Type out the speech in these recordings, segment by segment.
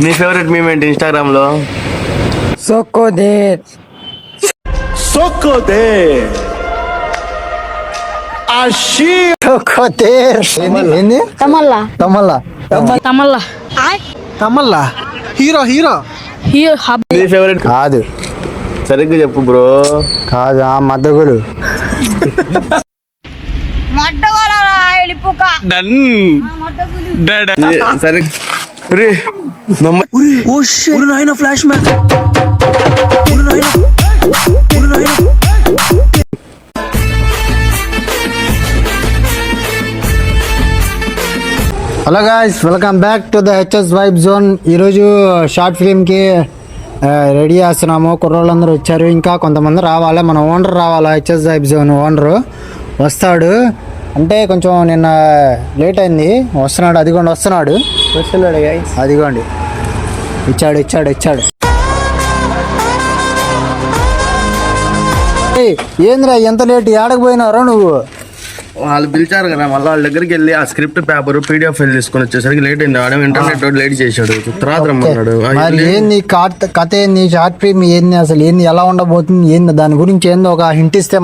మీ favourite meme ఏంటి Instagram లో? Socoder. Socoder. ఏంది? తమల్లా తమల్లా తమల్లా తమల్లా హీరో హీరో హబ్ మీ ఫేవరెట్ కాదు సరిగ్గా చెప్పు బ్రో. కాదు ఆ మద్దగులు సరే రే నమ్మ ఓ షిట్ నాయనా flash man hello guys, welcome back to the HS vibe zone. ఈరోజు షార్ట్ ఫిలింకి రెడీ చేస్తున్నాము. కుర్రోళ్ళందరూ వచ్చారు, ఇంకా కొంతమంది రావాలి. మన ఓనర్ రావాలా, హెచ్ఎస్ వైబ్ జోన్ ఓనరు వస్తాడు. అంటే కొంచెం నిన్న లేట్ అయింది, వస్తున్నాడు. అదిగోండి వస్తున్నాడు గాయ్స్, అదిగోండి ఇచ్చాడు. ఏంద్రా ఎంత లేట్, ఏడకు పోయినారా నువ్వు? వాళ్ళు పిలిచారు కదా, మళ్ళీ వాళ్ళ దగ్గరికి వెళ్ళి ఆ స్క్రిప్ట్ పేపర్ పీడిఎఫ్ ఫైల్ తీసుకొని వచ్చేసరికి లేట్ అయింది. వాడు ఇంటర్నెట్ లేట్ చేశాడు, తర్వాత రమ్మన్నాడు. మరి ఏంది కథ ఏంది, షార్ట్ ఫిల్మ్ ఏంది, అసలు ఏంది, ఎలా ఉండబోతుంది, ఏంది, దాని గురించి ఏందో ఒక హింట్ ఇస్తే.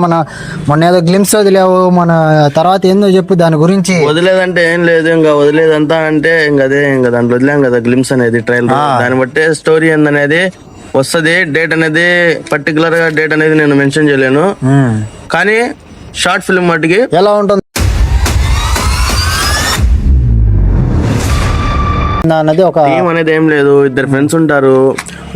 మొన్న ఏదో గ్లిమ్స్ వదిలేవు, మన తర్వాత ఏందో చెప్పు దాని గురించి. వదిలేదంటే ఏం లేదు, ఇంకా వదిలేదంతా అంటే ఇంకా అదే, ఇంకా దాంట్లో వదిలేం కదా గ్లిమ్స్ అనేది ట్రైలర్. దాన్ని బట్టే స్టోరీ ఏందనేది వస్తుంది. డేట్ అనేది పర్టికులర్ గా డేట్ అనేది నేను మెన్షన్ చేయలేను, కానీ షార్ట్ ఫిల్మ్ మట్టుకి ఎలా ఉంటుంది అన్నది ఒక టీమ్ అనేది ఏం లేదు. ఇద్దరు ఫ్రెండ్స్ ఉంటారు,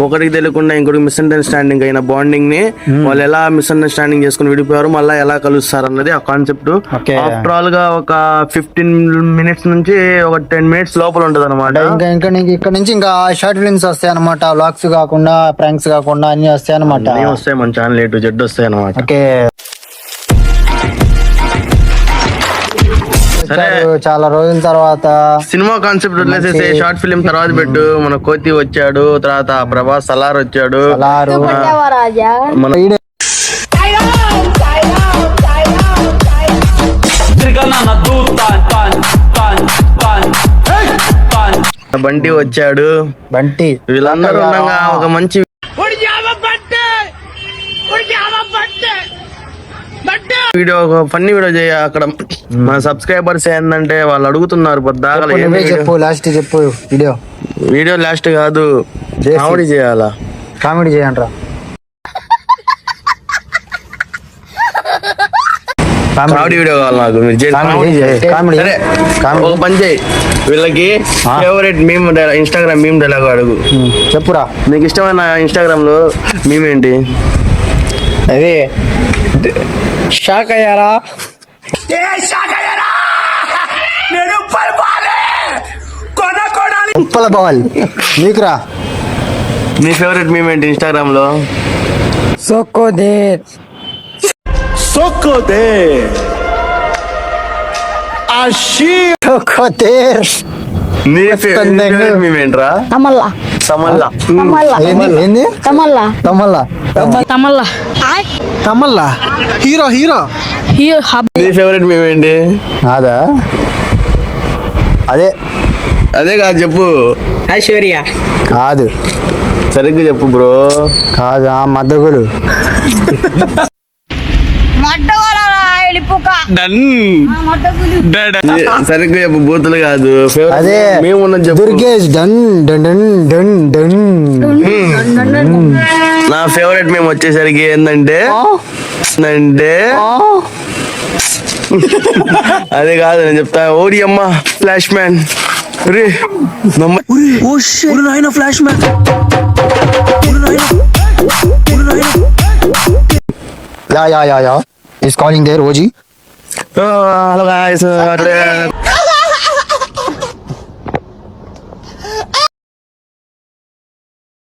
ఒకరికి తెలియకుండా ఇంకొకరికి మిస్అండర్స్టాండింగ్ అయిన బాండింగ్ ని వాళ్ళు ఎలా మిస్అండర్స్టాండింగ్ చేసుకుని విడిపోయారు, మళ్ళీ ఎలా కలుస్తారు అన్నది ఆ కాన్సెప్ట్. ఆఫ్టర్ ఆల్ గా ఒక 15 minutes నుంచి ఒక 10 minutes లోపల ఉంటది అనమాట. ఇక్కడ నుంచి ఇంకా షార్ట్ ఫిల్మ్స్ వస్తాయి అనమాట. వ్లాగ్స్ కాకుండా, ప్రాంక్స్ కాకుండా అన్ని వస్తాయి అనమాట. వస్తాయి మన ఛానల్ A to Z వస్తాయి అనమాట. ఓకే, చాలా రోజుల తర్వాత సినిమా కాన్సెప్ట్ వదిలేసేసి షార్ట్ ఫిలిం తర్వాత పెట్టు. మన కోతి వచ్చాడు, తర్వాత ప్రభాస్ సలార్ వచ్చాడు, మన బంటి వచ్చాడు. వీళ్ళందరూ ఉండగా ఒక మంచి వీడియో, ఒక ఫన్నీ వీడియో చేయ. అక్కడ మన సబ్స్క్రైబర్స్ ఏంటంటే వాళ్ళు అడుగుతున్నారు పొద్దాగల చెప్పు, లాస్ట్ చెప్పు. వీడియో లాస్ట్ కాదు, కామెడీ చేయాలా, కామెడీ చేయండి రా. కామెడీ వీడియో కావాలి నాకు. ఒక పని చేయి, వీళ్ళకి favourite meme Instagram meme dialogue అడుగు. చెప్పురా, నీకు ఇష్టమైన ఇన్స్టాగ్రామ్ లో మీమ్ ఏంటి? అదే షాక్ అయ్యారా, ఉప్పల బాల్ నీకురా. నీ ఫేవరెట్ మీమ్ ఏంటి ఇన్స్టాగ్రామ్ లో? సోకోదేర్ నీ ఫేవరెట్ మీమ్ ఏంట్రా? తమల్లా సమల్లా. ఏంది? తమల్లా తమల్లా తమల్లా తమల్లా హీరో హీరో హబ్ నీ ఫేవరెట్ మీమ్ ఏంటి? అదా, అదే కాదు చెప్పు. ఐశ్వర్య కాదు, సరిగ్గా చెప్పు బ్రో. కాదు ఆ మద్దగులు సరిగ్గా చెప్పు, బూతులు కాదు. అదే మేము Durgesh done done done done done. నా ఫేవరెట్ మేము వచ్చేసరికి ఏంటంటే అదే కాదు, నేను చెప్తా. ఓడి అమ్మ ఫ్లాష్ మ్యాన్ రే ఓ షిట్ నాయనా flash man yeah is calling their OG. Hello guys.